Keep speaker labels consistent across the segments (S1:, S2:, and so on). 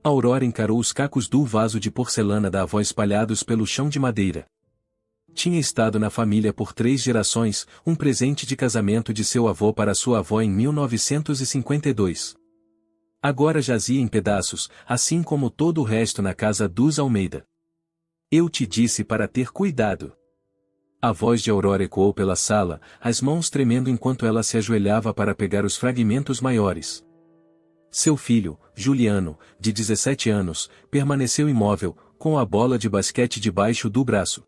S1: Aurora encarou os cacos do vaso de porcelana da avó espalhados pelo chão de madeira. Tinha estado na família por 3 gerações, um presente de casamento de seu avô para sua avó em 1952. Agora jazia em pedaços, assim como todo o resto na casa dos Almeida. Eu te disse para ter cuidado. A voz de Aurora ecoou pela sala, as mãos tremendo enquanto ela se ajoelhava para pegar os fragmentos maiores. Seu filho, Juliano, de 17 anos, permaneceu imóvel, com a bola de basquete debaixo do braço.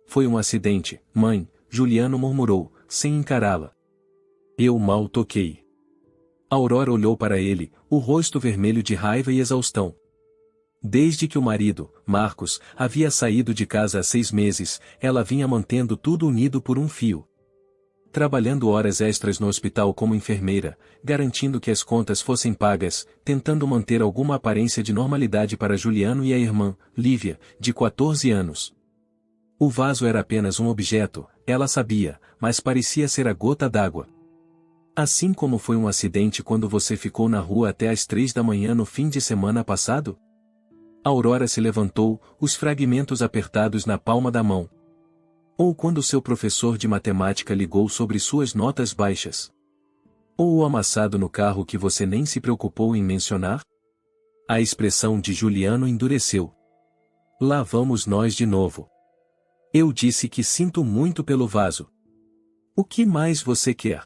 S1: Foi um acidente, mãe, Juliano murmurou, sem encará-la. Eu mal toquei. Aurora olhou para ele, o rosto vermelho de raiva e exaustão. Desde que o marido, Marcos, havia saído de casa há 6 meses, ela vinha mantendo tudo unido por um fio. Trabalhando horas extras no hospital como enfermeira, garantindo que as contas fossem pagas, tentando manter alguma aparência de normalidade para Juliano e a irmã, Lívia, de 14 anos. O vaso era apenas um objeto, ela sabia, mas parecia ser a gota d'água. Assim como foi um acidente quando você ficou na rua até às 3 da manhã no fim de semana passado? Aurora se levantou, os fragmentos apertados na palma da mão. Ou quando seu professor de matemática ligou sobre suas notas baixas. Ou o amassado no carro que você nem se preocupou em mencionar? A expressão de Juliano endureceu. Lá vamos nós de novo. Eu disse que sinto muito pelo vaso. O que mais você quer?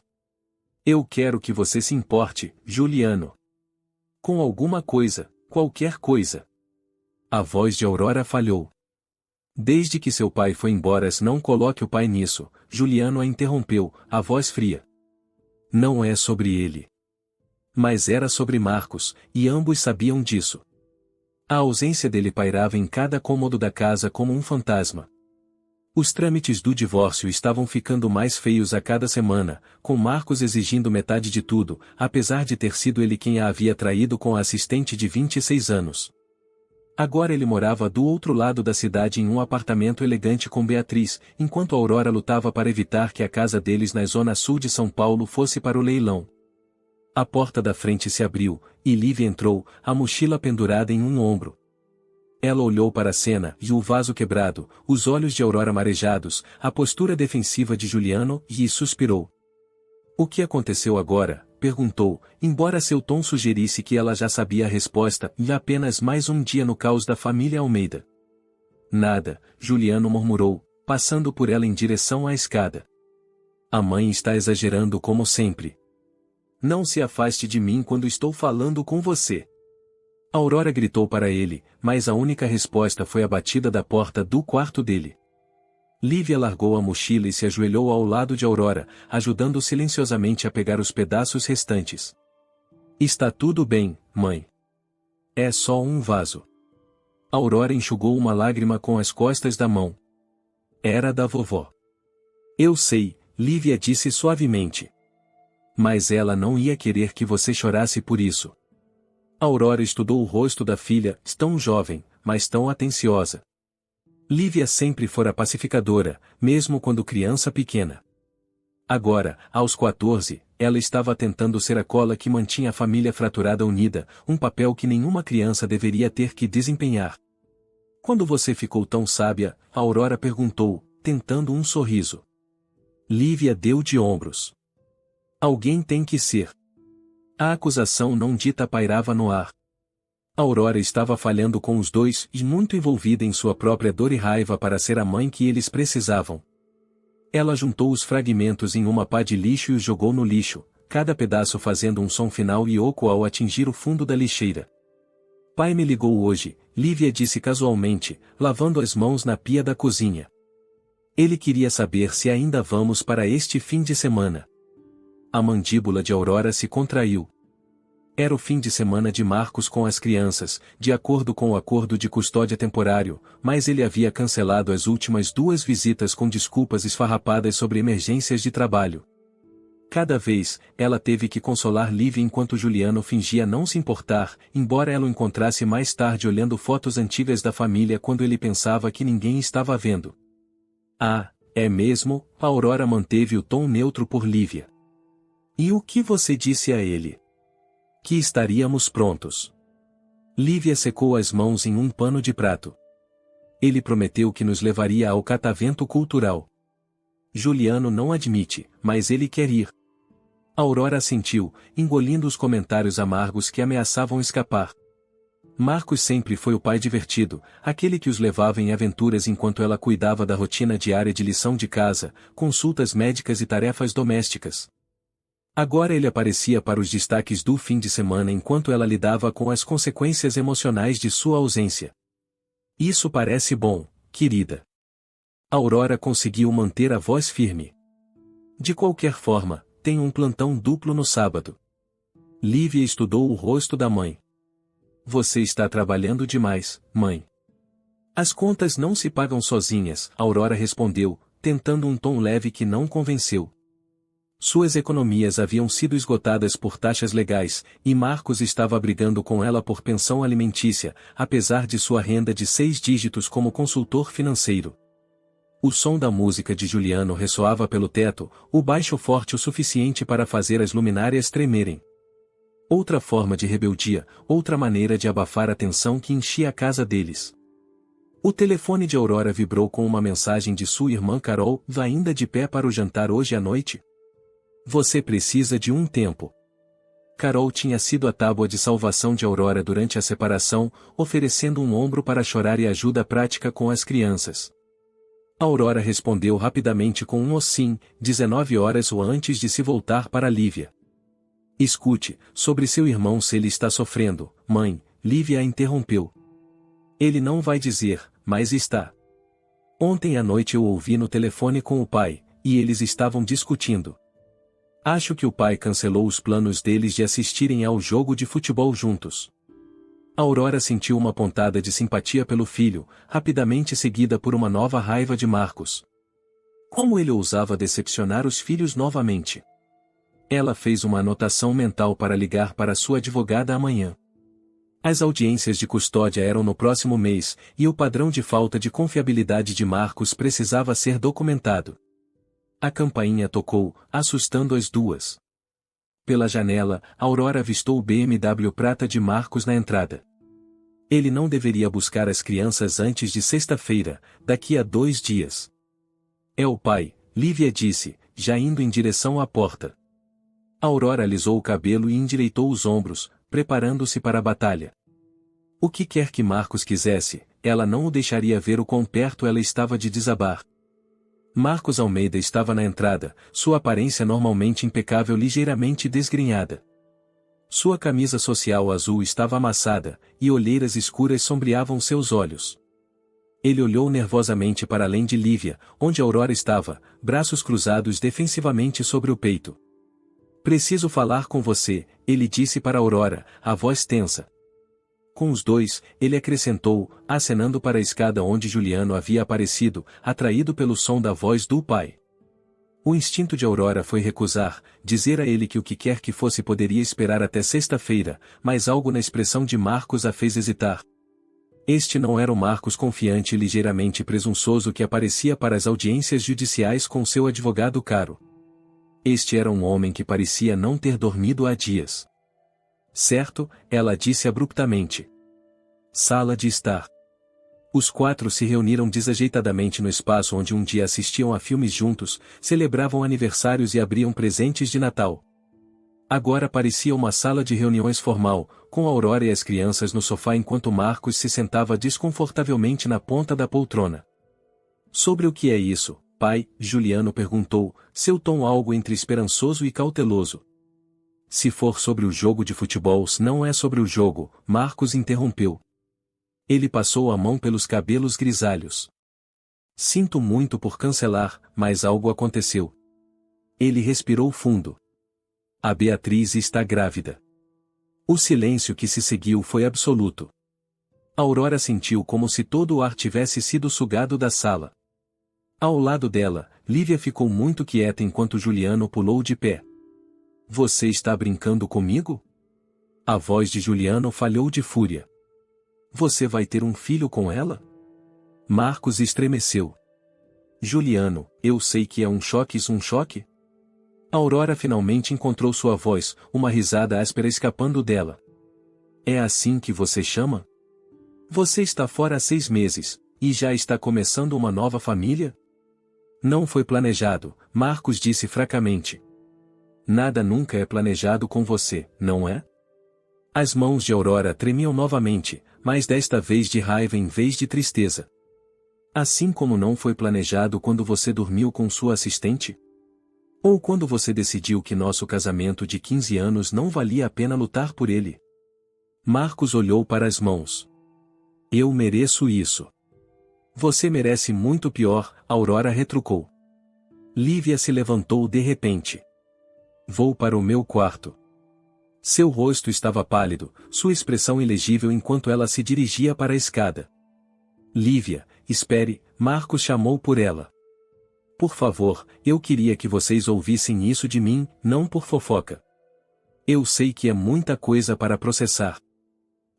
S1: Eu quero que você se importe, Juliano. Com alguma coisa, qualquer coisa. A voz de Aurora falhou. Desde que seu pai foi embora, não coloque o pai nisso, Juliano a interrompeu, a voz fria. Não é sobre ele. Mas era sobre Marcos, e ambos sabiam disso. A ausência dele pairava em cada cômodo da casa como um fantasma. Os trâmites do divórcio estavam ficando mais feios a cada semana, com Marcos exigindo metade de tudo, apesar de ter sido ele quem a havia traído com a assistente de 26 anos. Agora ele morava do outro lado da cidade em um apartamento elegante com Beatriz, enquanto Aurora lutava para evitar que a casa deles na zona sul de São Paulo fosse para o leilão. A porta da frente se abriu, e Lívia entrou, a mochila pendurada em um ombro. Ela olhou para a cena, e o vaso quebrado, os olhos de Aurora marejados, a postura defensiva de Juliano, e suspirou. O que aconteceu agora? Perguntou, embora seu tom sugerisse que ela já sabia a resposta, e apenas mais um dia no caos da família Almeida. Nada, Juliano murmurou, passando por ela em direção à escada. A mãe está exagerando como sempre. Não se afaste de mim quando estou falando com você. Aurora gritou para ele, mas a única resposta foi a batida da porta do quarto dele. Lívia largou a mochila e se ajoelhou ao lado de Aurora, ajudando silenciosamente a pegar os pedaços restantes. Está tudo bem, mãe. É só um vaso. Aurora enxugou uma lágrima com as costas da mão. Era da vovó. Eu sei, Lívia disse suavemente. Mas ela não ia querer que você chorasse por isso. Aurora estudou o rosto da filha, tão jovem, mas tão atenciosa. Lívia sempre fora pacificadora, mesmo quando criança pequena. Agora, aos 14, ela estava tentando ser a cola que mantinha a família fraturada unida, um papel que nenhuma criança deveria ter que desempenhar. Quando você ficou tão sábia? Aurora perguntou, tentando um sorriso. Lívia deu de ombros. Alguém tem que ser. A acusação não dita pairava no ar. Aurora estava falhando com os dois e muito envolvida em sua própria dor e raiva para ser a mãe que eles precisavam. Ela juntou os fragmentos em uma pá de lixo e os jogou no lixo, cada pedaço fazendo um som final e oco ao atingir o fundo da lixeira. Pai me ligou hoje, Lívia disse casualmente, lavando as mãos na pia da cozinha. Ele queria saber se ainda vamos para este fim de semana. A mandíbula de Aurora se contraiu. Era o fim de semana de Marcos com as crianças, de acordo com o acordo de custódia temporário, mas ele havia cancelado as últimas 2 visitas com desculpas esfarrapadas sobre emergências de trabalho. Cada vez, ela teve que consolar Lívia enquanto Juliano fingia não se importar, embora ela o encontrasse mais tarde olhando fotos antigas da família quando ele pensava que ninguém estava vendo. Ah, é mesmo? Aurora manteve o tom neutro por Lívia. E o que você disse a ele? Que estaríamos prontos. Lívia secou as mãos em um pano de prato. Ele prometeu que nos levaria ao catavento cultural. Juliano não admite, mas ele quer ir. Aurora assentiu, engolindo os comentários amargos que ameaçavam escapar. Marcos sempre foi o pai divertido, aquele que os levava em aventuras enquanto ela cuidava da rotina diária de lição de casa, consultas médicas e tarefas domésticas. Agora ele aparecia para os destaques do fim de semana enquanto ela lidava com as consequências emocionais de sua ausência. Isso parece bom, querida. Aurora conseguiu manter a voz firme. De qualquer forma, tenho um plantão duplo no sábado. Lívia estudou o rosto da mãe. Você está trabalhando demais, mãe. As contas não se pagam sozinhas, Aurora respondeu, tentando um tom leve que não convenceu. Suas economias haviam sido esgotadas por taxas legais, e Marcos estava brigando com ela por pensão alimentícia, apesar de sua renda de 6 dígitos como consultor financeiro. O som da música de Juliano ressoava pelo teto, o baixo forte o suficiente para fazer as luminárias tremerem. Outra forma de rebeldia, outra maneira de abafar a tensão que enchia a casa deles. O telefone de Aurora vibrou com uma mensagem de sua irmã Carol, vá ainda de pé para o jantar hoje à noite? Você precisa de um tempo. Carol tinha sido a tábua de salvação de Aurora durante a separação, oferecendo um ombro para chorar e ajuda prática com as crianças. Aurora respondeu rapidamente com um sim, 19 horas ou antes de se voltar para Lívia. Escute, sobre seu irmão se ele está sofrendo, mãe, Lívia a interrompeu. Ele não vai dizer, mas está. Ontem à noite eu ouvi no telefone com o pai, e eles estavam discutindo. Acho que o pai cancelou os planos deles de assistirem ao jogo de futebol juntos. Aurora sentiu uma pontada de simpatia pelo filho, rapidamente seguida por uma nova raiva de Marcos. Como ele ousava decepcionar os filhos novamente? Ela fez uma anotação mental para ligar para sua advogada amanhã. As audiências de custódia eram no próximo mês, e o padrão de falta de confiabilidade de Marcos precisava ser documentado. A campainha tocou, assustando as duas. Pela janela, Aurora avistou o BMW prata de Marcos na entrada. Ele não deveria buscar as crianças antes de sexta-feira, daqui a 2 dias. É o pai, Lívia disse, já indo em direção à porta. Aurora alisou o cabelo e endireitou os ombros, preparando-se para a batalha. O que quer que Marcos quisesse, ela não o deixaria ver o quão perto ela estava de desabar. Marcos Almeida estava na entrada, sua aparência normalmente impecável ligeiramente desgrenhada. Sua camisa social azul estava amassada, e olheiras escuras sombreavam seus olhos. Ele olhou nervosamente para além de Lívia, onde Aurora estava, braços cruzados defensivamente sobre o peito. Preciso falar com você, ele disse para Aurora, a voz tensa. Com os dois, ele acrescentou, acenando para a escada onde Juliano havia aparecido, atraído pelo som da voz do pai. O instinto de Aurora foi recusar, dizer a ele que o que quer que fosse poderia esperar até sexta-feira, mas algo na expressão de Marcos a fez hesitar. Este não era o Marcos confiante e ligeiramente presunçoso que aparecia para as audiências judiciais com seu advogado caro. Este era um homem que parecia não ter dormido há dias. Certo, ela disse abruptamente. Sala de estar. Os 4 se reuniram desajeitadamente no espaço onde um dia assistiam a filmes juntos, celebravam aniversários e abriam presentes de Natal. Agora parecia uma sala de reuniões formal, com Aurora e as crianças no sofá enquanto Marcos se sentava desconfortavelmente na ponta da poltrona. Sobre o que é isso, pai? Juliano perguntou, seu tom algo entre esperançoso e cauteloso. Se for sobre o jogo de futebol, não é sobre o jogo, Marcos interrompeu. Ele passou a mão pelos cabelos grisalhos. Sinto muito por cancelar, mas algo aconteceu. Ele respirou fundo. A Beatriz está grávida. O silêncio que se seguiu foi absoluto. Aurora sentiu como se todo o ar tivesse sido sugado da sala. Ao lado dela, Lívia ficou muito quieta enquanto Juliano pulou de pé. Você está brincando comigo? A voz de Juliano falhou de fúria. Você vai ter um filho com ela? Marcos estremeceu. Juliano, eu sei que é um choque. Aurora finalmente encontrou sua voz, uma risada áspera escapando dela. É assim que você chama? Você está fora há 6 meses, e já está começando uma nova família? Não foi planejado, Marcos disse fracamente. Nada nunca é planejado com você, não é? As mãos de Aurora tremiam novamente, mas desta vez de raiva em vez de tristeza. Assim como não foi planejado quando você dormiu com sua assistente? Ou quando você decidiu que nosso casamento de 15 anos não valia a pena lutar por ele? Marcos olhou para as mãos. Eu mereço isso. Você merece muito pior, Aurora retrucou. Lívia se levantou de repente. Vou para o meu quarto. Seu rosto estava pálido, sua expressão ilegível enquanto ela se dirigia para a escada. Lívia, espere, Marcos chamou por ela. Por favor, eu queria que vocês ouvissem isso de mim, não por fofoca. Eu sei que é muita coisa para processar.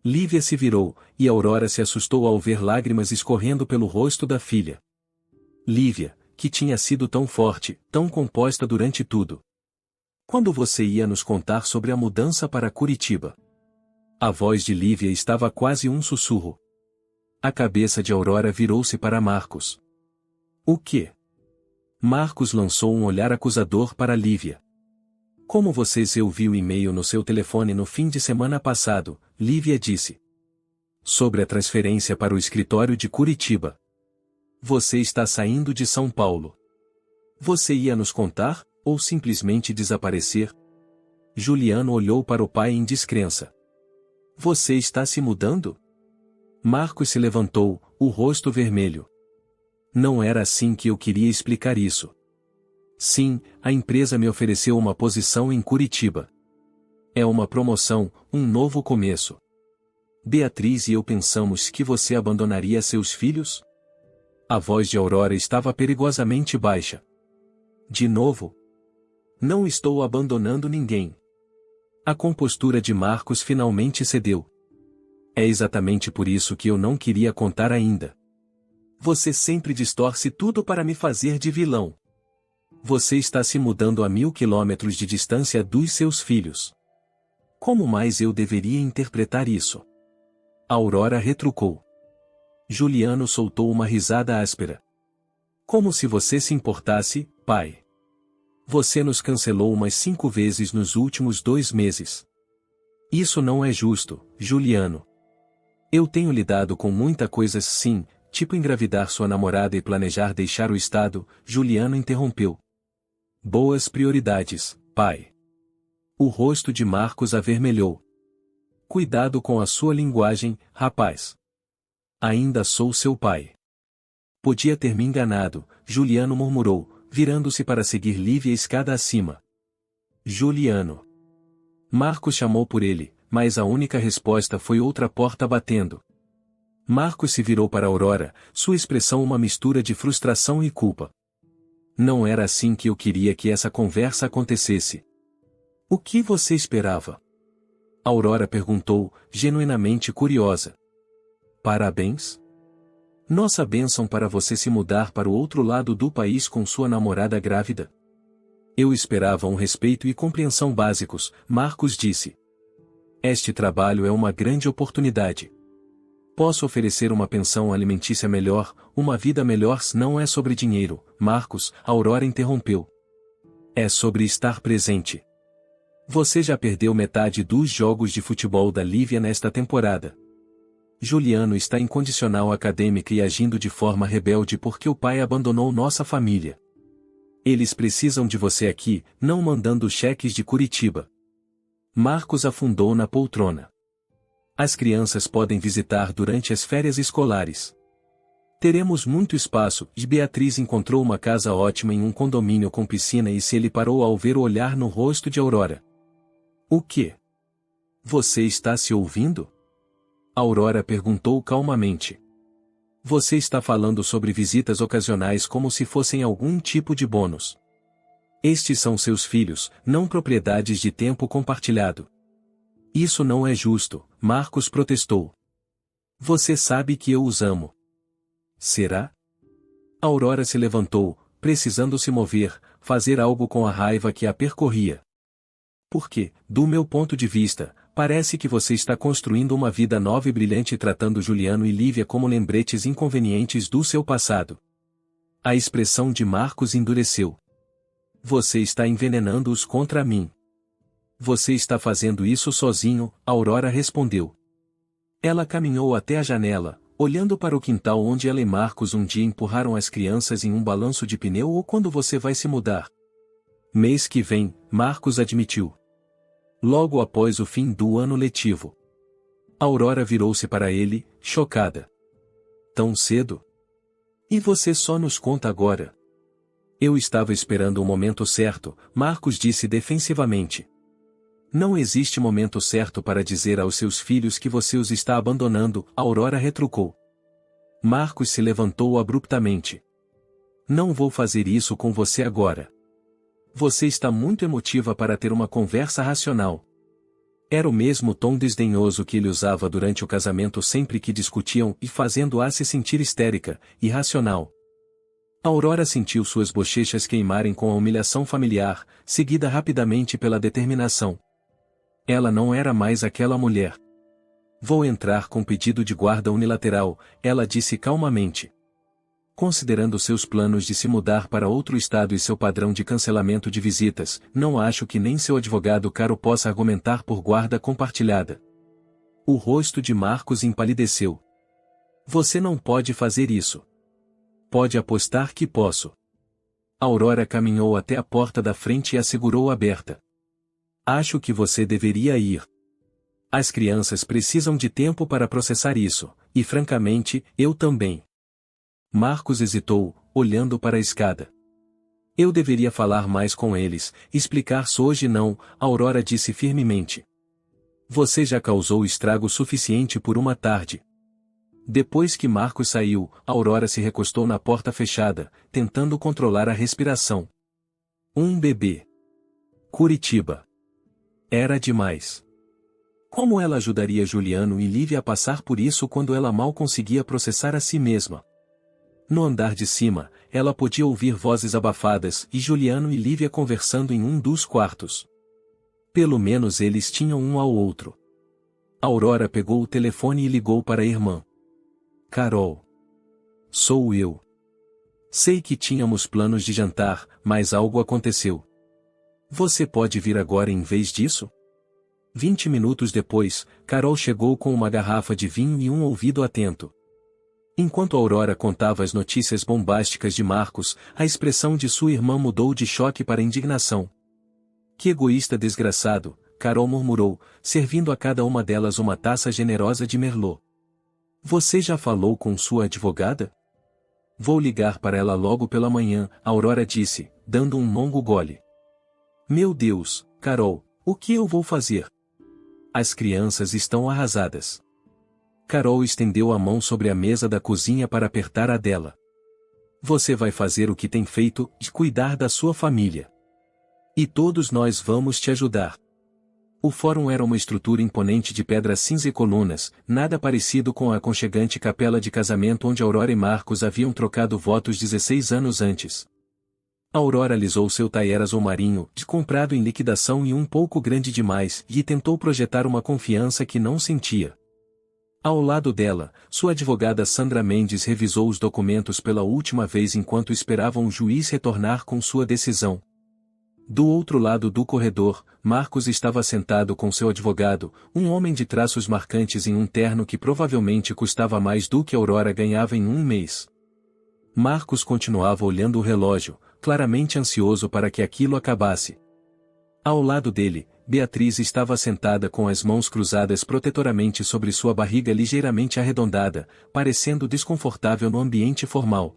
S1: Lívia se virou, e Aurora se assustou ao ver lágrimas escorrendo pelo rosto da filha. Lívia, que tinha sido tão forte, tão composta durante tudo. Quando você ia nos contar sobre a mudança para Curitiba? A voz de Lívia estava quase um sussurro. A cabeça de Aurora virou-se para Marcos. O quê? Marcos lançou um olhar acusador para Lívia. Como você viu o e-mail no seu telefone no fim de semana passado, Lívia disse. Sobre a transferência para o escritório de Curitiba. Você está saindo de São Paulo. Você ia nos contar, ou simplesmente desaparecer? Juliano olhou para o pai em descrença. Você está se mudando? Marcos se levantou, o rosto vermelho. Não era assim que eu queria explicar isso. Sim, a empresa me ofereceu uma posição em Curitiba. É uma promoção, um novo começo. Beatriz e eu pensamos que você abandonaria seus filhos? A voz de Aurora estava perigosamente baixa. De novo? Não estou abandonando ninguém. A compostura de Marcos finalmente cedeu. É exatamente por isso que eu não queria contar ainda. Você sempre distorce tudo para me fazer de vilão. Você está se mudando a 1000 quilômetros de distância dos seus filhos. Como mais eu deveria interpretar isso? Aurora retrucou. Juliano soltou uma risada áspera. Como se você se importasse, pai. Você nos cancelou umas 5 vezes nos últimos 2 meses. Isso não é justo, Juliano. Eu tenho lidado com muita coisa sim, tipo engravidar sua namorada e planejar deixar o estado, Juliano interrompeu. Boas prioridades, pai. O rosto de Marcos avermelhou. Cuidado com a sua linguagem, rapaz. Ainda sou seu pai. Podia ter me enganado, Juliano murmurou, virando-se para seguir Lívia escada acima. Juliano. Marcos chamou por ele, mas a única resposta foi outra porta batendo. Marcos se virou para Aurora, sua expressão uma mistura de frustração e culpa. Não era assim que eu queria que essa conversa acontecesse. O que você esperava? Aurora perguntou, genuinamente curiosa. Parabéns? Nossa bênção para você se mudar para o outro lado do país com sua namorada grávida. Eu esperava um respeito e compreensão básicos, Marcos disse. Este trabalho é uma grande oportunidade. Posso oferecer uma pensão alimentícia melhor, uma vida melhor. Não é sobre dinheiro, Marcos, Aurora interrompeu. É sobre estar presente. Você já perdeu metade dos jogos de futebol da Lívia nesta temporada. Juliano está incondicional acadêmica e agindo de forma rebelde porque o pai abandonou nossa família. Eles precisam de você aqui, não mandando cheques de Curitiba. Marcos afundou na poltrona. As crianças podem visitar durante as férias escolares. Teremos muito espaço, e Beatriz encontrou uma casa ótima em um condomínio com piscina e ele parou ao ver o olhar no rosto de Aurora. O quê? Você está se ouvindo? Aurora perguntou calmamente. Você está falando sobre visitas ocasionais como se fossem algum tipo de bônus. Estes são seus filhos, não propriedades de tempo compartilhado. Isso não é justo, Marcos protestou. Você sabe que eu os amo. Será? Aurora se levantou, precisando se mover, fazer algo com a raiva que a percorria. Porque, do meu ponto de vista, parece que você está construindo uma vida nova e brilhante tratando Juliano e Lívia como lembretes inconvenientes do seu passado. A expressão de Marcos endureceu. Você está envenenando-os contra mim. Você está fazendo isso sozinho, Aurora respondeu. Ela caminhou até a janela, olhando para o quintal onde ela e Marcos um dia empurraram as crianças em um balanço de pneu. Ou quando você vai se mudar? Mês que vem, Marcos admitiu. Logo após o fim do ano letivo. Aurora virou-se para ele, chocada. Tão cedo? E você só nos conta agora? Eu estava esperando o momento certo, Marcos disse defensivamente. Não existe momento certo para dizer aos seus filhos que você os está abandonando, Aurora retrucou. Marcos se levantou abruptamente. Não vou fazer isso com você agora. Você está muito emotiva para ter uma conversa racional. Era o mesmo tom desdenhoso que ele usava durante o casamento sempre que discutiam e fazendo-a se sentir histérica, irracional. Aurora sentiu suas bochechas queimarem com a humilhação familiar, seguida rapidamente pela determinação. Ela não era mais aquela mulher. Vou entrar com pedido de guarda unilateral, ela disse calmamente. Considerando seus planos de se mudar para outro estado e seu padrão de cancelamento de visitas, não acho que nem seu advogado caro possa argumentar por guarda compartilhada. O rosto de Marcos empalideceu. Você não pode fazer isso. Pode apostar que posso. Aurora caminhou até a porta da frente e a segurou aberta. Acho que você deveria ir. As crianças precisam de tempo para processar isso, e francamente, eu também. Marcos hesitou, olhando para a escada. Eu deveria falar mais com eles, explicar-se hoje não, Aurora disse firmemente. Você já causou estrago suficiente por uma tarde. Depois que Marcos saiu, Aurora se recostou na porta fechada, tentando controlar a respiração. Um bebê. Curitiba. Era demais. Como ela ajudaria Juliano e Lívia a passar por isso quando ela mal conseguia processar a si mesma? No andar de cima, ela podia ouvir vozes abafadas e Juliano e Lívia conversando em um dos quartos. Pelo menos eles tinham um ao outro. Aurora pegou o telefone e ligou para a irmã. Carol. Sou eu. Sei que tínhamos planos de jantar, mas algo aconteceu. Você pode vir agora em vez disso? 20 minutos depois, Carol chegou com uma garrafa de vinho e um ouvido atento. Enquanto Aurora contava as notícias bombásticas de Marcos, a expressão de sua irmã mudou de choque para indignação. Que egoísta desgraçado, Carol murmurou, servindo a cada uma delas uma taça generosa de Merlot. Você já falou com sua advogada? Vou ligar para ela logo pela manhã, Aurora disse, dando um longo gole. Meu Deus, Carol, o que eu vou fazer? As crianças estão arrasadas. Carol estendeu a mão sobre a mesa da cozinha para apertar a dela. Você vai fazer o que tem feito, de cuidar da sua família. E todos nós vamos te ajudar. O fórum era uma estrutura imponente de pedra cinza e colunas, nada parecido com a aconchegante capela de casamento onde Aurora e Marcos haviam trocado votos 16 anos antes. Aurora alisou seu taier azul marinho, de comprado em liquidação e um pouco grande demais, e tentou projetar uma confiança que não sentia. Ao lado dela, sua advogada Sandra Mendes revisou os documentos pela última vez enquanto esperavam o juiz retornar com sua decisão. Do outro lado do corredor, Marcos estava sentado com seu advogado, um homem de traços marcantes em um terno que provavelmente custava mais do que Aurora ganhava em um mês. Marcos continuava olhando o relógio, claramente ansioso para que aquilo acabasse. Ao lado dele, Beatriz estava sentada com as mãos cruzadas protetoramente sobre sua barriga ligeiramente arredondada, parecendo desconfortável no ambiente formal.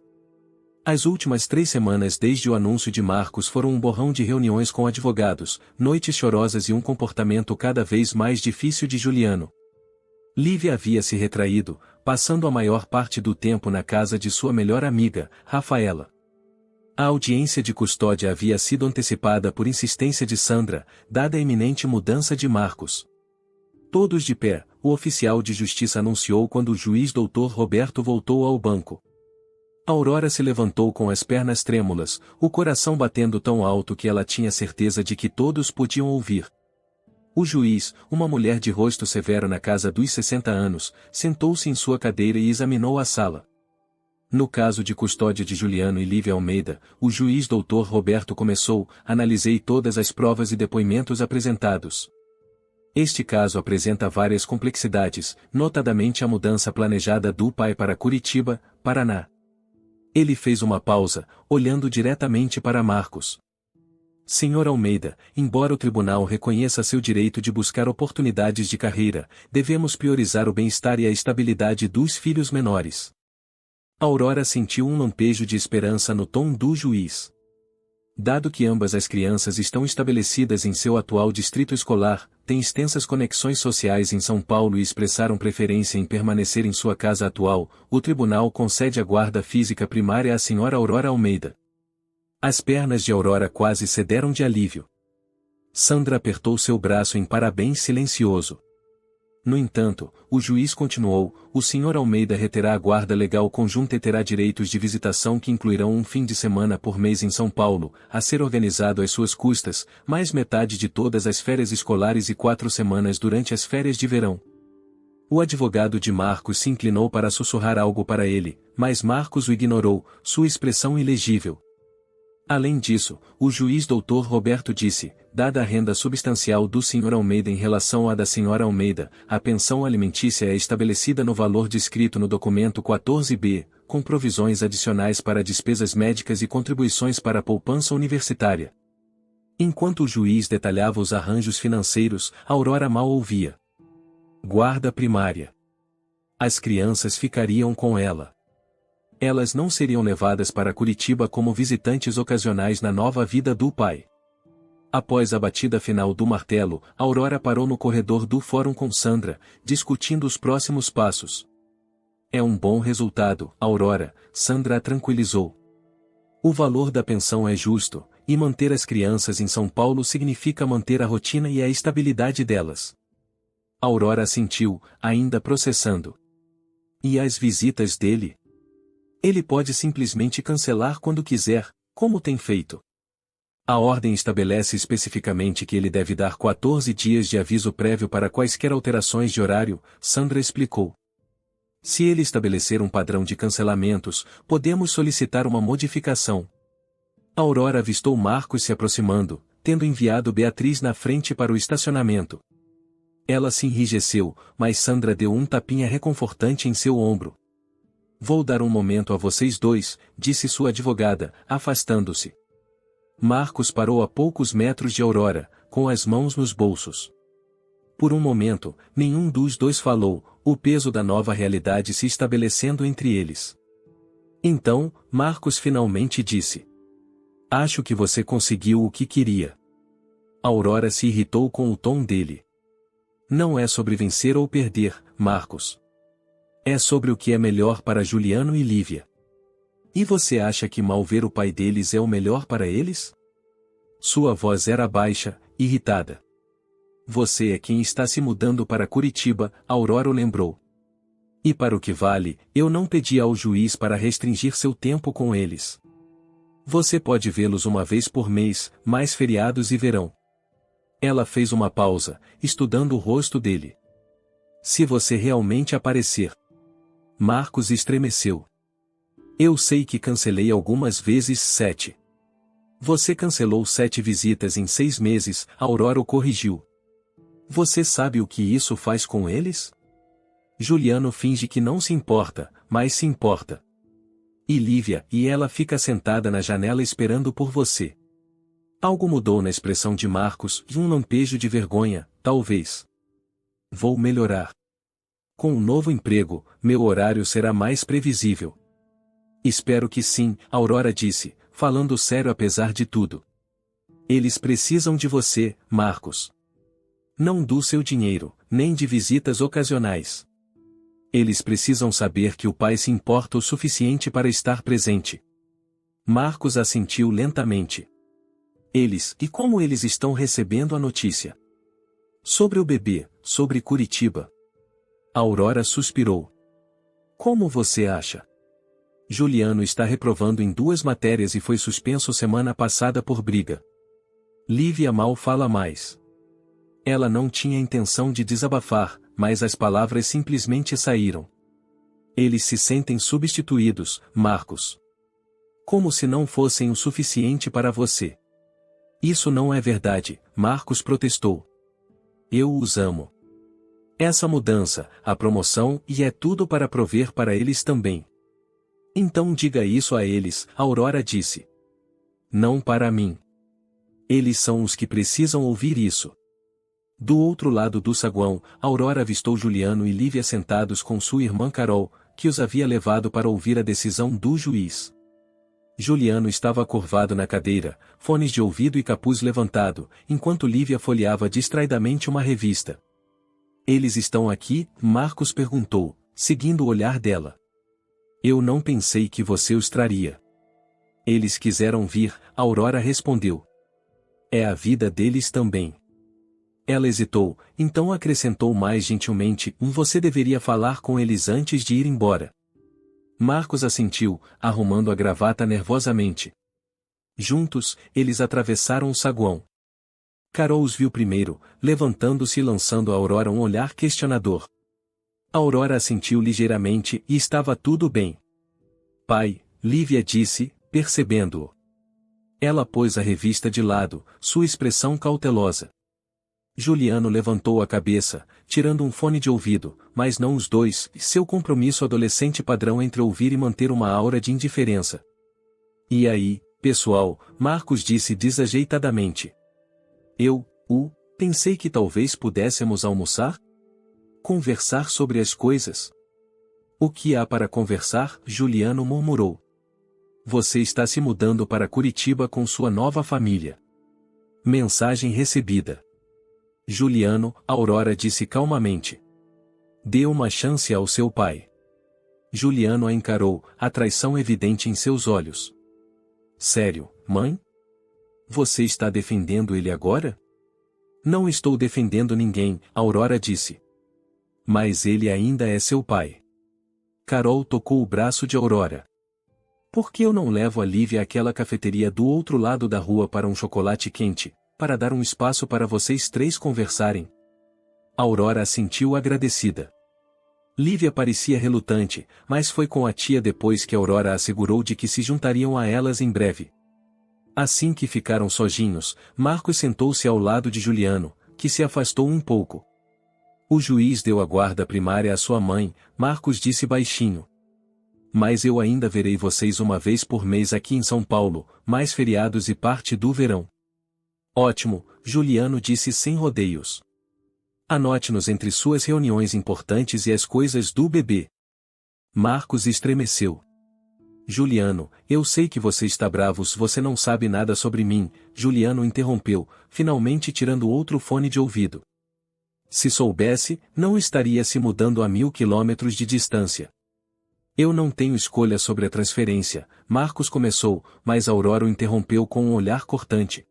S1: As últimas 3 semanas desde o anúncio de Marcos foram um borrão de reuniões com advogados, noites chorosas e um comportamento cada vez mais difícil de Juliano. Lívia havia se retraído, passando a maior parte do tempo na casa de sua melhor amiga, Rafaela. A audiência de custódia havia sido antecipada por insistência de Sandra, dada a iminente mudança de Marcos. Todos de pé, o oficial de justiça anunciou quando o juiz Dr. Roberto voltou ao banco. Aurora se levantou com as pernas trêmulas, o coração batendo tão alto que ela tinha certeza de que todos podiam ouvir. O juiz, uma mulher de rosto severo na casa dos 60 anos, sentou-se em sua cadeira e examinou a sala. No caso de custódia de Juliano e Lívia Almeida, o juiz Dr. Roberto começou: analisei todas as provas e depoimentos apresentados. Este caso apresenta várias complexidades, notadamente a mudança planejada do pai para Curitiba, Paraná. Ele fez uma pausa, olhando diretamente para Marcos. Senhor Almeida, embora o tribunal reconheça seu direito de buscar oportunidades de carreira, devemos priorizar o bem-estar e a estabilidade dos filhos menores. Aurora sentiu um lampejo de esperança no tom do juiz. Dado que ambas as crianças estão estabelecidas em seu atual distrito escolar, têm extensas conexões sociais em São Paulo e expressaram preferência em permanecer em sua casa atual, o tribunal concede a guarda física primária à senhora Aurora Almeida. As pernas de Aurora quase cederam de alívio. Sandra apertou seu braço em parabéns silencioso. No entanto, o juiz continuou: o senhor Almeida reterá a guarda legal conjunta e terá direitos de visitação que incluirão um fim de semana por mês em São Paulo, a ser organizado às suas custas, mais metade de todas as férias escolares e 4 semanas durante as férias de verão. O advogado de Marcos se inclinou para sussurrar algo para ele, mas Marcos o ignorou, sua expressão ilegível. Além disso, o juiz Dr. Roberto disse: dada a renda substancial do Sr. Almeida em relação à da Sra. Almeida, a pensão alimentícia é estabelecida no valor descrito no documento 14B, com provisões adicionais para despesas médicas e contribuições para a poupança universitária. Enquanto o juiz detalhava os arranjos financeiros, Aurora mal ouvia. Guarda primária. As crianças ficariam com ela. Elas não seriam levadas para Curitiba como visitantes ocasionais na nova vida do pai. Após a batida final do martelo, Aurora parou no corredor do fórum com Sandra, discutindo os próximos passos. É um bom resultado, Aurora, Sandra a tranquilizou. O valor da pensão é justo, e manter as crianças em São Paulo significa manter a rotina e a estabilidade delas. Aurora assentiu, ainda processando. E as visitas dele? Ele pode simplesmente cancelar quando quiser, como tem feito. A ordem estabelece especificamente que ele deve dar 14 dias de aviso prévio para quaisquer alterações de horário, Sandra explicou. Se ele estabelecer um padrão de cancelamentos, podemos solicitar uma modificação. Aurora avistou Marcos se aproximando, tendo enviado Beatriz na frente para o estacionamento. Ela se enrijeceu, mas Sandra deu um tapinha reconfortante em seu ombro. Vou dar um momento a vocês dois, disse sua advogada, afastando-se. Marcos parou a poucos metros de Aurora, com as mãos nos bolsos. Por um momento, nenhum dos dois falou, o peso da nova realidade se estabelecendo entre eles. Então, Marcos finalmente disse: acho que você conseguiu o que queria. Aurora se irritou com o tom dele. Não é sobre vencer ou perder, Marcos. É sobre o que é melhor para Juliano e Lívia. E você acha que mal ver o pai deles é o melhor para eles? Sua voz era baixa, irritada. Você é quem está se mudando para Curitiba, Aurora o lembrou. E para o que vale, eu não pedi ao juiz para restringir seu tempo com eles. Você pode vê-los uma vez por mês, mais feriados e verão. Ela fez uma pausa, estudando o rosto dele. Se você realmente aparecer. Marcos estremeceu. Eu sei que cancelei algumas vezes 7. Você cancelou 7 visitas em 6 meses, Aurora o corrigiu. Você sabe o que isso faz com eles? Juliano finge que não se importa, mas se importa. E Lívia, e ela fica sentada na janela esperando por você. Algo mudou na expressão de Marcos, e um lampejo de vergonha, talvez. Vou melhorar. Com um novo emprego, meu horário será mais previsível. Espero que sim, Aurora disse, falando sério apesar de tudo. Eles precisam de você, Marcos. Não do seu dinheiro, nem de visitas ocasionais. Eles precisam saber que o pai se importa o suficiente para estar presente. Marcos assentiu lentamente. E como eles estão recebendo a notícia? Sobre o bebê, sobre Curitiba. Aurora suspirou. Como você acha? Juliano está reprovando em 2 matérias e foi suspenso semana passada por briga. Lívia mal fala mais. Ela não tinha intenção de desabafar, mas as palavras simplesmente saíram. Eles se sentem substituídos, Marcos. Como se não fossem o suficiente para você. Isso não é verdade, Marcos protestou. Eu os amo. Essa mudança, a promoção e é tudo para prover para eles também. Então diga isso a eles, Aurora disse. Não para mim. Eles são os que precisam ouvir isso. Do outro lado do saguão, Aurora avistou Juliano e Lívia sentados com sua irmã Carol, que os havia levado para ouvir a decisão do juiz. Juliano estava curvado na cadeira, fones de ouvido e capuz levantado, enquanto Lívia folheava distraidamente uma revista. Eles estão aqui? Marcos perguntou, seguindo o olhar dela. Eu não pensei que você os traria. Eles quiseram vir, Aurora respondeu. É a vida deles também. Ela hesitou, então acrescentou mais gentilmente, você deveria falar com eles antes de ir embora. Marcos assentiu, arrumando a gravata nervosamente. Juntos, eles atravessaram o saguão. Carol os viu primeiro, levantando-se e lançando a Aurora um olhar questionador. Aurora assentiu ligeiramente e estava tudo bem. Pai, Lívia disse, percebendo-o. Ela pôs a revista de lado, sua expressão cautelosa. Juliano levantou a cabeça, tirando um fone de ouvido, mas não os dois, seu compromisso adolescente padrão entre ouvir e manter uma aura de indiferença. E aí, pessoal, Marcos disse desajeitadamente. Pensei que talvez pudéssemos almoçar? Conversar sobre as coisas. O que há para conversar? Juliano murmurou. Você está se mudando para Curitiba com sua nova família. Mensagem recebida. Juliano, Aurora disse calmamente. Dê uma chance ao seu pai. Juliano a encarou, a traição evidente em seus olhos. Sério, mãe? Você está defendendo ele agora? Não estou defendendo ninguém, Aurora disse. Mas ele ainda é seu pai. Carol tocou o braço de Aurora. Por que eu não levo a Lívia àquela cafeteria do outro lado da rua para um chocolate quente, para dar um espaço para vocês três conversarem? Aurora assentiu agradecida. Lívia parecia relutante, mas foi com a tia depois que Aurora assegurou de que se juntariam a elas em breve. Assim que ficaram sozinhos, Marcos sentou-se ao lado de Juliano, que se afastou um pouco. O juiz deu a guarda primária à sua mãe, Marcos disse baixinho. Mas eu ainda verei vocês uma vez por mês aqui em São Paulo, mais feriados e parte do verão. Ótimo, Juliano disse sem rodeios. Anote-nos entre suas reuniões importantes e as coisas do bebê. Marcos estremeceu. Juliano, eu sei que você está bravo, você não sabe nada sobre mim, Juliano interrompeu, finalmente tirando outro fone de ouvido. Se soubesse, não estaria se mudando a 1000 quilômetros de distância. Eu não tenho escolha sobre a transferência, Marcos começou, mas Aurora o interrompeu com um olhar cortante.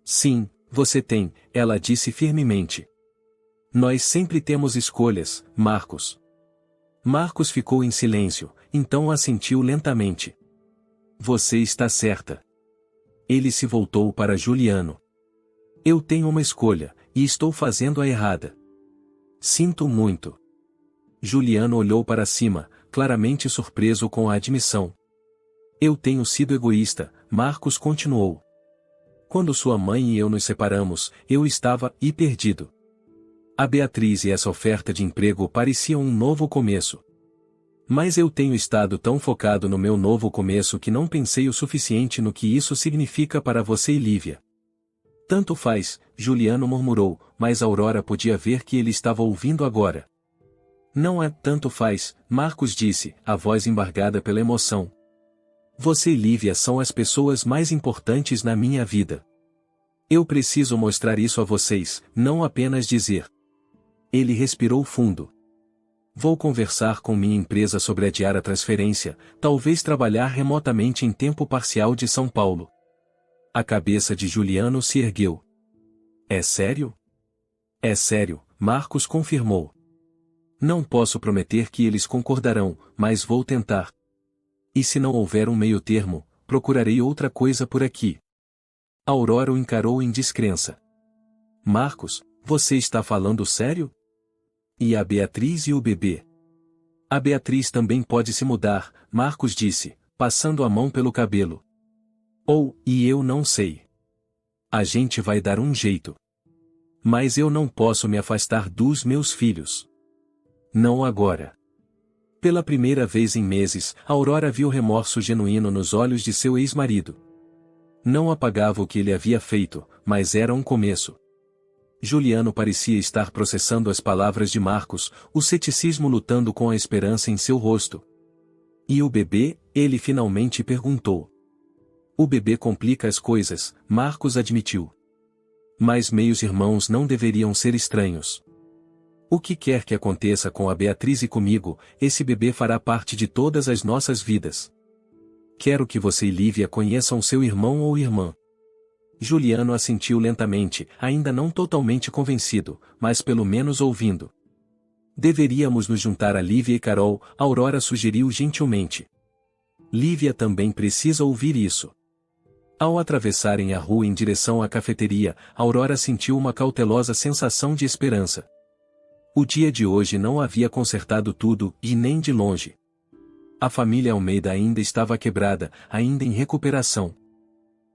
S1: Sim, você tem, ela disse firmemente. Nós sempre temos escolhas, Marcos. Marcos ficou em silêncio, então assentiu lentamente. Você está certa. Ele se voltou para Juliano. Eu tenho uma escolha, e estou fazendo a errada. Sinto muito. Juliano olhou para cima, claramente surpreso com a admissão. Eu tenho sido egoísta, Marcos continuou. Quando sua mãe e eu nos separamos, eu estava perdido. A Beatriz e essa oferta de emprego pareciam um novo começo. Mas eu tenho estado tão focado no meu novo começo que não pensei o suficiente no que isso significa para você e Lívia. Tanto faz, Juliano murmurou, mas Aurora podia ver que ele estava ouvindo agora. Não é tanto faz, Marcos disse, a voz embargada pela emoção. Você e Lívia são as pessoas mais importantes na minha vida. Eu preciso mostrar isso a vocês, não apenas dizer. Ele respirou fundo. Vou conversar com minha empresa sobre adiar a transferência, talvez trabalhar remotamente em tempo parcial de São Paulo. A cabeça de Juliano se ergueu. É sério? É sério, Marcos confirmou. Não posso prometer que eles concordarão, mas vou tentar. E se não houver um meio-termo, procurarei outra coisa por aqui. Aurora o encarou em descrença. Marcos, Você está falando sério? E a Beatriz e o bebê? A Beatriz também pode se mudar, Marcos disse, passando a mão pelo cabelo. E eu não sei. A gente vai dar um jeito. Mas eu não posso me afastar dos meus filhos. Não agora. Pela primeira vez em meses, Aurora viu remorso genuíno nos olhos de seu ex-marido. Não apagava o que ele havia feito, mas era um começo. Juliano parecia estar processando as palavras de Marcos, o ceticismo lutando com a esperança em seu rosto. E o bebê? Ele finalmente perguntou. O bebê complica as coisas, Marcos admitiu. Mas meios-irmãos não deveriam ser estranhos. O que quer que aconteça com a Beatriz e comigo, esse bebê fará parte de todas as nossas vidas. Quero que você e Lívia conheçam seu irmão ou irmã. Juliano assentiu lentamente, ainda não totalmente convencido, mas pelo menos ouvindo. Deveríamos nos juntar a Lívia e Carol, Aurora sugeriu gentilmente. Lívia também precisa ouvir isso. Ao atravessarem a rua em direção à cafeteria, Aurora sentiu uma cautelosa sensação de esperança. O dia de hoje não havia consertado tudo, e nem de longe. A família Almeida ainda estava quebrada, ainda em recuperação.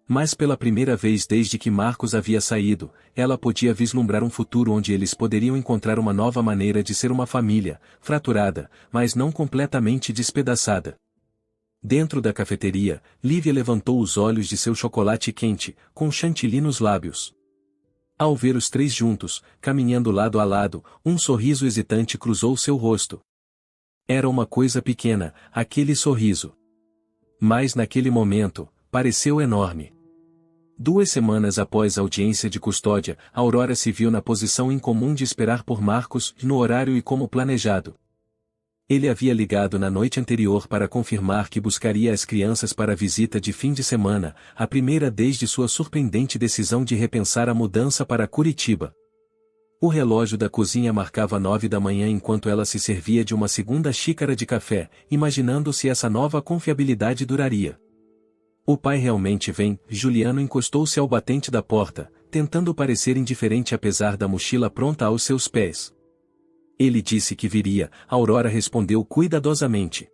S1: Mas pela primeira vez desde que Marcos havia saído, ela podia vislumbrar um futuro onde eles poderiam encontrar uma nova maneira de ser uma família, fraturada, mas não completamente despedaçada. Dentro da cafeteria, Lívia levantou os olhos de seu chocolate quente, com chantilly nos lábios. Ao ver os três juntos, caminhando lado a lado, um sorriso hesitante cruzou seu rosto. Era uma coisa pequena, aquele sorriso. Mas naquele momento, pareceu enorme. 2 semanas após a audiência de custódia, Aurora se viu na posição incomum de esperar por Marcos, no horário e como planejado. Ele havia ligado na noite anterior para confirmar que buscaria as crianças para a visita de fim de semana, a primeira desde sua surpreendente decisão de repensar a mudança para Curitiba. O relógio da cozinha marcava 9 da manhã enquanto ela se servia de uma segunda xícara de café, imaginando se essa nova confiabilidade duraria. O pai realmente vem, Juliano encostou-se ao batente da porta, tentando parecer indiferente apesar da mochila pronta aos seus pés. Ele disse que viria, Aurora respondeu cuidadosamente.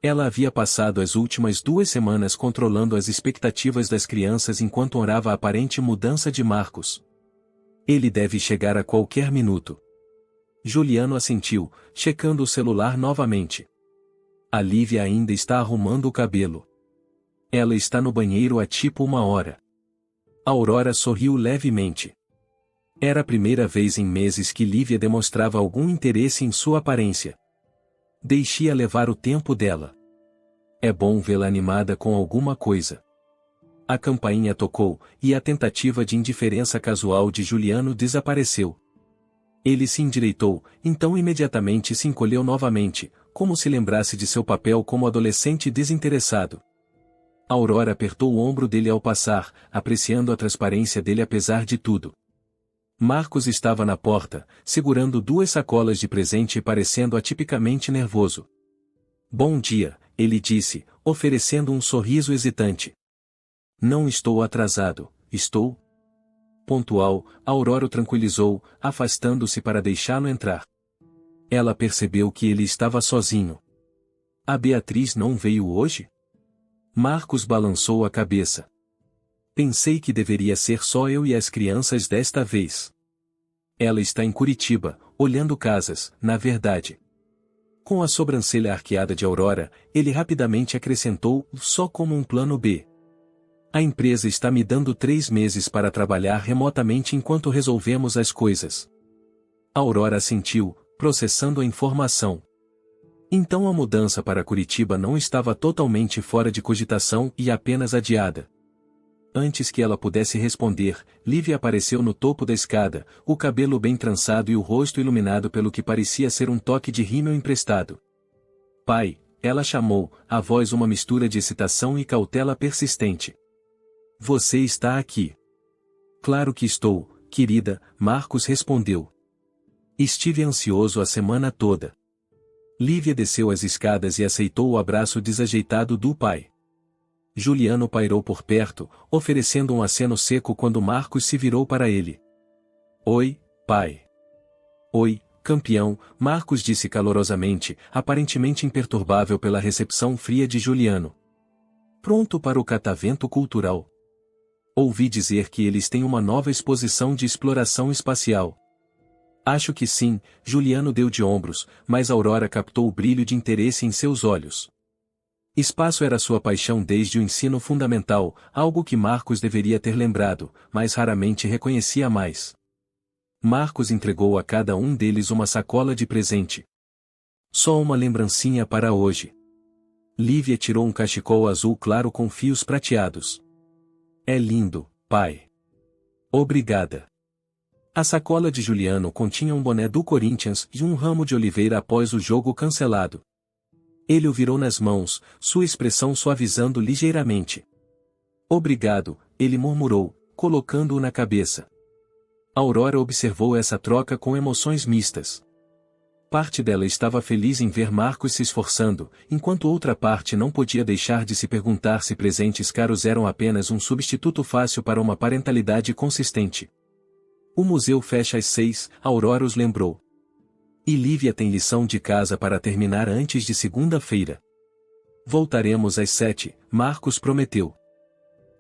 S1: Ela havia passado as últimas 2 semanas controlando as expectativas das crianças enquanto orava a aparente mudança de Marcos. Ele deve chegar a qualquer minuto. Juliano assentiu, checando o celular novamente. A Lívia ainda está arrumando o cabelo. Ela está no banheiro há tipo 1 hora. Aurora sorriu levemente. Era a primeira vez em meses que Lívia demonstrava algum interesse em sua aparência. Deixe-a levar o tempo dela. É bom vê-la animada com alguma coisa. A campainha tocou, e a tentativa de indiferença casual de Juliano desapareceu. Ele se endireitou, então imediatamente se encolheu novamente, como se lembrasse de seu papel como adolescente desinteressado. Aurora apertou o ombro dele ao passar, apreciando a transparência dele apesar de tudo. Marcos estava na porta, segurando 2 sacolas de presente e parecendo atipicamente nervoso. Bom dia, ele disse, oferecendo um sorriso hesitante. Não estou atrasado, estou? Pontual, Aurora o tranquilizou, afastando-se para deixá-lo entrar. Ela percebeu que ele estava sozinho. A Beatriz não veio hoje? Marcos balançou a cabeça. Pensei que deveria ser só eu e as crianças desta vez. Ela está em Curitiba, olhando casas, na verdade. Com a sobrancelha arqueada de Aurora, ele rapidamente acrescentou, só como um plano B. A empresa está me dando 3 meses para trabalhar remotamente enquanto resolvemos as coisas. Aurora assentiu, processando a informação. Então a mudança para Curitiba não estava totalmente fora de cogitação e apenas adiada. Antes que ela pudesse responder, Lívia apareceu no topo da escada, o cabelo bem trançado e o rosto iluminado pelo que parecia ser um toque de rímel emprestado. Pai, ela chamou, a voz uma mistura de excitação e cautela persistente. Você está aqui. Claro que estou, querida, Marcos respondeu. Estive ansioso a semana toda. Lívia desceu as escadas e aceitou o abraço desajeitado do pai. Juliano pairou por perto, oferecendo um aceno seco quando Marcos se virou para ele. Oi, pai. Oi, campeão, Marcos disse calorosamente, aparentemente imperturbável pela recepção fria de Juliano. Pronto para o catavento cultural. Ouvi dizer que eles têm uma nova exposição de exploração espacial. Acho que sim, Juliano deu de ombros, mas Aurora captou o brilho de interesse em seus olhos. Espaço era sua paixão desde o ensino fundamental, algo que Marcos deveria ter lembrado, mas raramente reconhecia mais. Marcos entregou a cada um deles uma sacola de presente. Só uma lembrancinha para hoje. Lívia tirou um cachecol azul claro com fios prateados. É lindo, pai. Obrigada. A sacola de Juliano continha um boné do Corinthians e um ramo de oliveira após o jogo cancelado. Ele o virou nas mãos, sua expressão suavizando ligeiramente. Obrigado, ele murmurou, colocando-o na cabeça. Aurora observou essa troca com emoções mistas. Parte dela estava feliz em ver Marcos se esforçando, enquanto outra parte não podia deixar de se perguntar se presentes caros eram apenas um substituto fácil para uma parentalidade consistente. O museu fecha às 6, Aurora os lembrou. E Lívia tem lição de casa para terminar antes de segunda-feira. Voltaremos às 7, Marcos prometeu.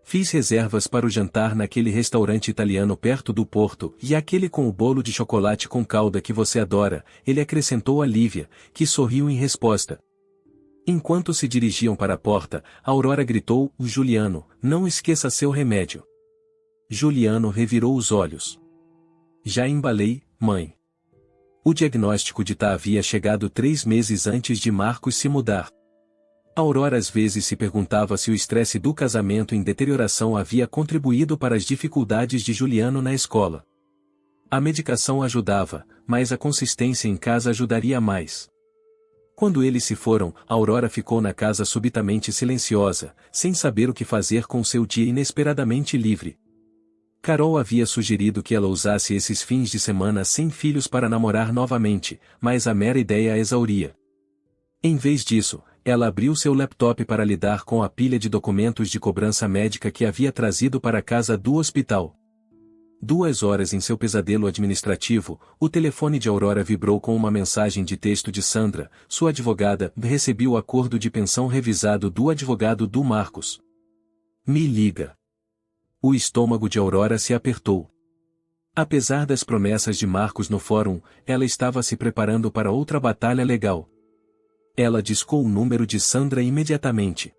S1: Fiz reservas para o jantar naquele restaurante italiano perto do porto, e aquele com o bolo de chocolate com calda que você adora, ele acrescentou a Lívia, que sorriu em resposta. Enquanto se dirigiam para a porta, Aurora gritou, Juliano, não esqueça seu remédio. Juliano revirou os olhos. Já embalei, mãe. O diagnóstico de TA havia chegado 3 meses antes de Marcos se mudar. Aurora às vezes se perguntava se o estresse do casamento em deterioração havia contribuído para as dificuldades de Juliano na escola. A medicação ajudava, mas a consistência em casa ajudaria mais. Quando eles se foram, Aurora ficou na casa subitamente silenciosa, sem saber o que fazer com seu dia inesperadamente livre. Carol havia sugerido que ela usasse esses fins de semana sem filhos para namorar novamente, mas a mera ideia a exauria. Em vez disso, ela abriu seu laptop para lidar com a pilha de documentos de cobrança médica que havia trazido para casa do hospital. 2 horas em seu pesadelo administrativo, o telefone de Aurora vibrou com uma mensagem de texto de Sandra, sua advogada, recebi o acordo de pensão revisado do advogado do Marcos. Me liga. O estômago de Aurora se apertou. Apesar das promessas de Marcos no fórum, ela estava se preparando para outra batalha legal. Ela discou o número de Sandra imediatamente.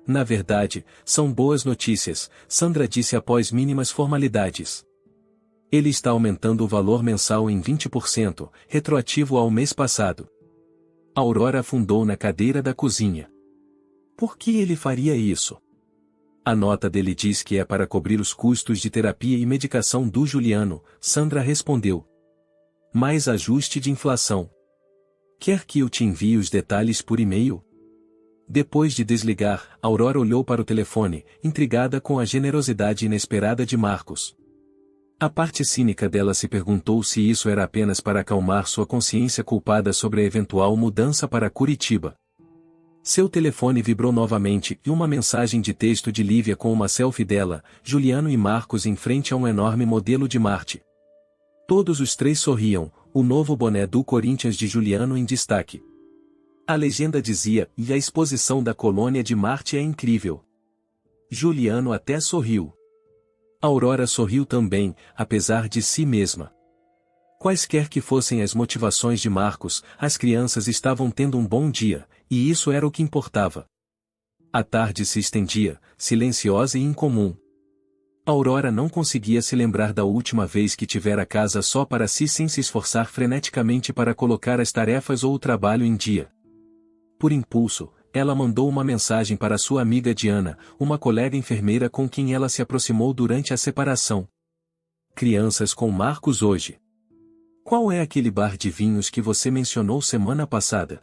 S1: Na verdade, são boas notícias, Sandra disse após mínimas formalidades. Ele está aumentando o valor mensal em 20%, retroativo ao mês passado. Aurora afundou na cadeira da cozinha. Por que ele faria isso? A nota dele diz que é para cobrir os custos de terapia e medicação do Juliano, Sandra respondeu. Mais ajuste de inflação. Quer que eu te envie os detalhes por e-mail? Depois de desligar, Aurora olhou para o telefone, intrigada com a generosidade inesperada de Marcos. A parte cínica dela se perguntou se isso era apenas para acalmar sua consciência culpada sobre a eventual mudança para Curitiba. Seu telefone vibrou novamente e uma mensagem de texto de Lívia com uma selfie dela, Juliano e Marcos em frente a um enorme modelo de Marte. Todos os 3 sorriam, o novo boné do Corinthians de Juliano em destaque. A legenda dizia, e a exposição da colônia de Marte é incrível. Juliano até sorriu. Aurora sorriu também, apesar de si mesma. Quaisquer que fossem as motivações de Marcos, as crianças estavam tendo um bom dia, e isso era o que importava. A tarde se estendia, silenciosa e incomum. Aurora não conseguia se lembrar da última vez que tivera casa só para si sem se esforçar freneticamente para colocar as tarefas ou o trabalho em dia. Por impulso, ela mandou uma mensagem para sua amiga Diana, uma colega enfermeira com quem ela se aproximou durante a separação. Crianças com Marcos hoje. Qual é aquele bar de vinhos que você mencionou semana passada?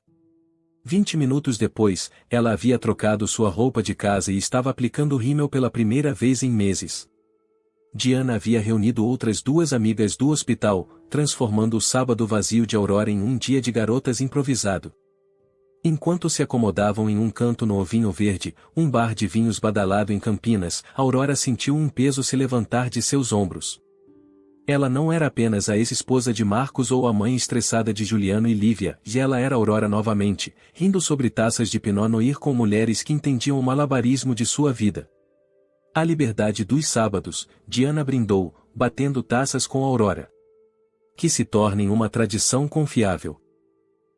S1: 20 minutos depois, ela havia trocado sua roupa de casa e estava aplicando rímel pela primeira vez em meses. Diana havia reunido outras 2 amigas do hospital, transformando o sábado vazio de Aurora em um dia de garotas improvisado. Enquanto se acomodavam em um canto no Ovinho Verde, um bar de vinhos badalado em Campinas, Aurora sentiu um peso se levantar de seus ombros. Ela não era apenas a ex-esposa de Marcos ou a mãe estressada de Juliano e Lívia, e ela era Aurora novamente, rindo sobre taças de Pinot Noir com mulheres que entendiam o malabarismo de sua vida. A liberdade dos sábados, Diana brindou, batendo taças com Aurora. Que se tornem uma tradição confiável.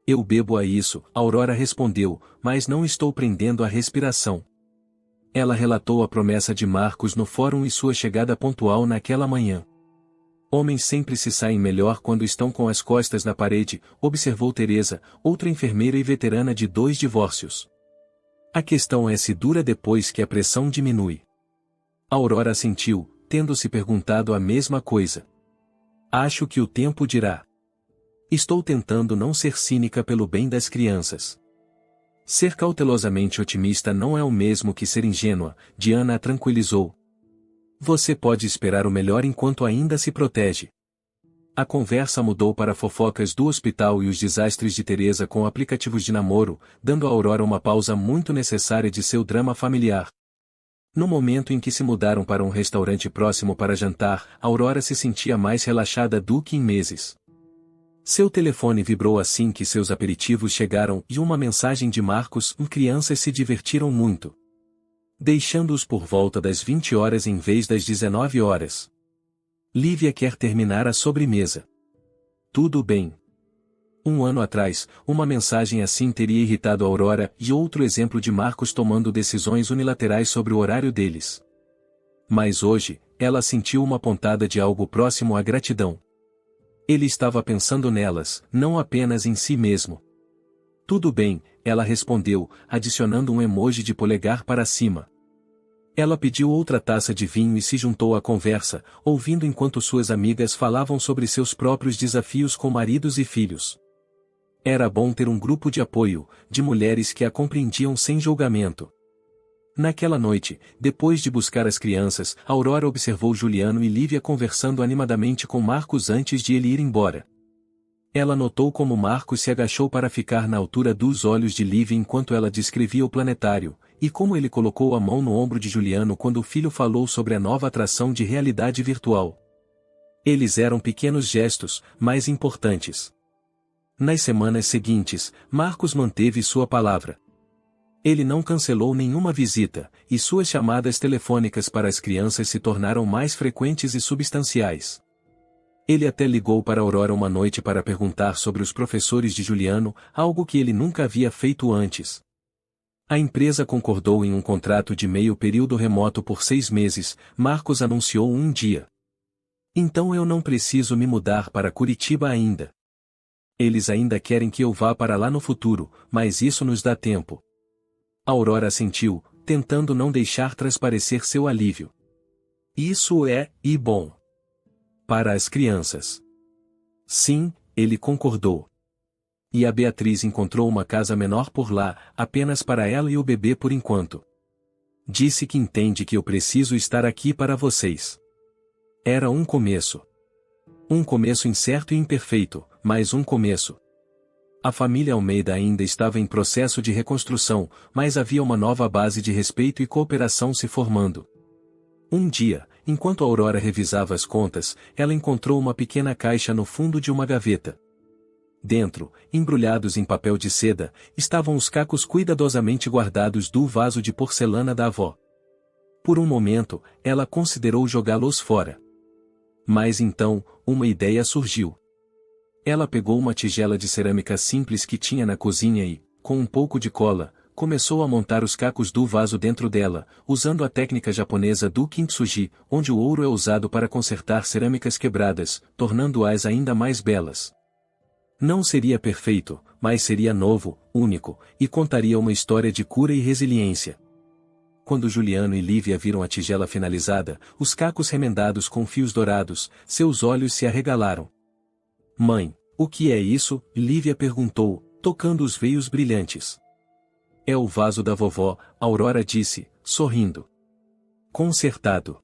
S1: Eu bebo a isso, Aurora respondeu, mas não estou prendendo a respiração. Ela relatou a promessa de Marcos no fórum e sua chegada pontual naquela manhã. Homens sempre se saem melhor quando estão com as costas na parede, observou Teresa, outra enfermeira e veterana de 2 divórcios. A questão é se dura depois que a pressão diminui. Aurora assentiu, tendo se perguntado a mesma coisa. Acho que o tempo dirá. Estou tentando não ser cínica pelo bem das crianças. Ser cautelosamente otimista não é o mesmo que ser ingênua, Diana a tranquilizou. Você pode esperar o melhor enquanto ainda se protege. A conversa mudou para fofocas do hospital e os desastres de Teresa com aplicativos de namoro, dando a Aurora uma pausa muito necessária de seu drama familiar. No momento em que se mudaram para um restaurante próximo para jantar, Aurora se sentia mais relaxada do que em meses. Seu telefone vibrou assim que seus aperitivos chegaram e uma mensagem de Marcos: crianças se divertiram muito. Deixando-os por volta das 20 horas em vez das 19 horas. Lívia quer terminar a sobremesa. Tudo bem. 1 ano atrás, uma mensagem assim teria irritado a Aurora e outro exemplo de Marcos tomando decisões unilaterais sobre o horário deles. Mas hoje, ela sentiu uma pontada de algo próximo à gratidão. Ele estava pensando nelas, não apenas em si mesmo. Tudo bem, ela respondeu, adicionando um emoji de polegar para cima. Ela pediu outra taça de vinho e se juntou à conversa, ouvindo enquanto suas amigas falavam sobre seus próprios desafios com maridos e filhos. Era bom ter um grupo de apoio, de mulheres que a compreendiam sem julgamento. Naquela noite, depois de buscar as crianças, Aurora observou Juliano e Lívia conversando animadamente com Marcos antes de ele ir embora. Ela notou como Marcos se agachou para ficar na altura dos olhos de Lívia enquanto ela descrevia o planetário, e como ele colocou a mão no ombro de Juliano quando o filho falou sobre a nova atração de realidade virtual. Eles eram pequenos gestos, mas importantes. Nas semanas seguintes, Marcos manteve sua palavra. Ele não cancelou nenhuma visita, e suas chamadas telefônicas para as crianças se tornaram mais frequentes e substanciais. Ele até ligou para Aurora uma noite para perguntar sobre os professores de Juliano, algo que ele nunca havia feito antes. A empresa concordou em um contrato de meio período remoto por 6 meses, Marcos anunciou um dia. Então eu não preciso me mudar para Curitiba ainda. Eles ainda querem que eu vá para lá no futuro, mas isso nos dá tempo. Aurora assentiu, tentando não deixar transparecer seu alívio. Isso é, e bom. Para as crianças. Sim, ele concordou. E a Beatriz encontrou uma casa menor por lá, apenas para ela e o bebê por enquanto. Disse que entende que eu preciso estar aqui para vocês. Era um começo. Um começo incerto e imperfeito, mas um começo. A família Almeida ainda estava em processo de reconstrução, mas havia uma nova base de respeito e cooperação se formando. Um dia, enquanto Aurora revisava as contas, ela encontrou uma pequena caixa no fundo de uma gaveta. Dentro, embrulhados em papel de seda, estavam os cacos cuidadosamente guardados do vaso de porcelana da avó. Por um momento, ela considerou jogá-los fora. Mas então, uma ideia surgiu. Ela pegou uma tigela de cerâmica simples que tinha na cozinha e, com um pouco de cola, começou a montar os cacos do vaso dentro dela, usando a técnica japonesa do kintsugi, onde o ouro é usado para consertar cerâmicas quebradas, tornando-as ainda mais belas. Não seria perfeito, mas seria novo, único, e contaria uma história de cura e resiliência. Quando Juliano e Lívia viram a tigela finalizada, os cacos remendados com fios dourados, seus olhos se arregalaram. Mãe, o que é isso? Lívia perguntou, tocando os veios brilhantes. É o vaso da vovó, Aurora disse, sorrindo. Consertado.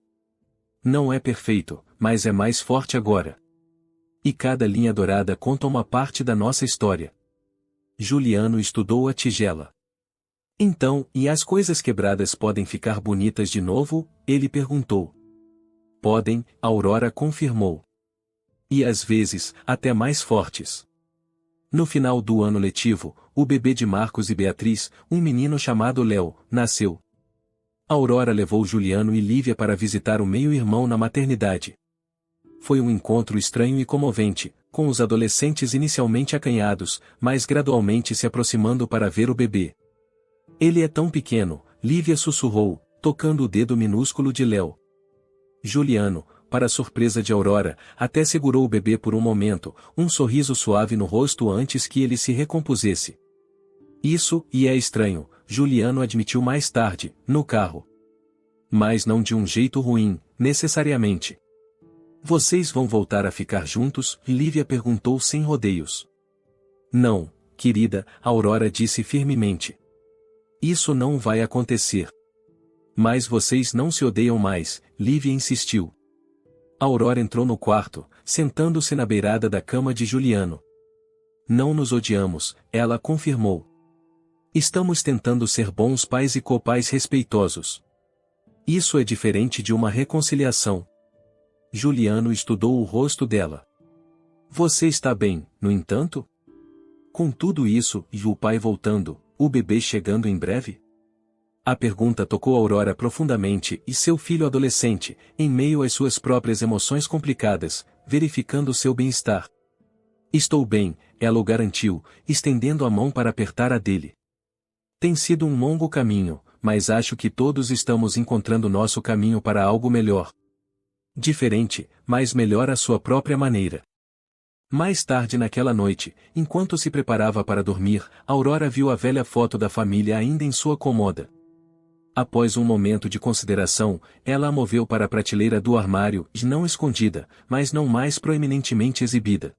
S1: Não é perfeito, mas é mais forte agora. E cada linha dourada conta uma parte da nossa história. Juliano estudou a tigela. Então, e as coisas quebradas podem ficar bonitas de novo? Ele perguntou. Podem, Aurora confirmou. E às vezes, até mais fortes. No final do ano letivo, o bebê de Marcos e Beatriz, um menino chamado Léo, nasceu. Aurora levou Juliano e Lívia para visitar o meio-irmão na maternidade. Foi um encontro estranho e comovente, com os adolescentes inicialmente acanhados, mas gradualmente se aproximando para ver o bebê. Ele é tão pequeno, Lívia sussurrou, tocando o dedo minúsculo de Léo. Juliano, para surpresa de Aurora, até segurou o bebê por um momento, um sorriso suave no rosto antes que ele se recompusesse. Isso, e é estranho, Juliano admitiu mais tarde, no carro. Mas não de um jeito ruim, necessariamente. Vocês vão voltar a ficar juntos? Lívia perguntou sem rodeios. Não, querida, Aurora disse firmemente. Isso não vai acontecer. Mas vocês não se odeiam mais, Lívia insistiu. Aurora entrou no quarto, sentando-se na beirada da cama de Juliano. Não nos odiamos, ela confirmou. Estamos tentando ser bons pais e copais respeitosos. Isso é diferente de uma reconciliação. Juliano estudou o rosto dela. Você está bem, no entanto? Com tudo isso, e o pai voltando, o bebê chegando em breve? A pergunta tocou Aurora profundamente e seu filho adolescente, em meio às suas próprias emoções complicadas, verificando seu bem-estar. Estou bem, ela o garantiu, estendendo a mão para apertar a dele. Tem sido um longo caminho, mas acho que todos estamos encontrando nosso caminho para algo melhor. Diferente, mas melhor à sua própria maneira. Mais tarde naquela noite, enquanto se preparava para dormir, Aurora viu a velha foto da família ainda em sua cômoda. Após um momento de consideração, ela a moveu para a prateleira do armário, não escondida, mas não mais proeminentemente exibida.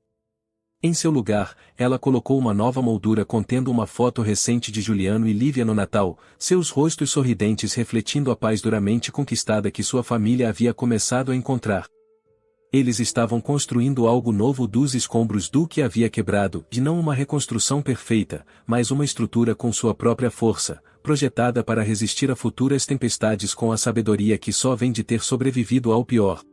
S1: Em seu lugar, ela colocou uma nova moldura contendo uma foto recente de Juliano e Lívia no Natal, seus rostos sorridentes refletindo a paz duramente conquistada que sua família havia começado a encontrar. Eles estavam construindo algo novo dos escombros do que havia quebrado, e não uma reconstrução perfeita, mas uma estrutura com sua própria força, projetada para resistir a futuras tempestades com a sabedoria que só vem de ter sobrevivido ao pior.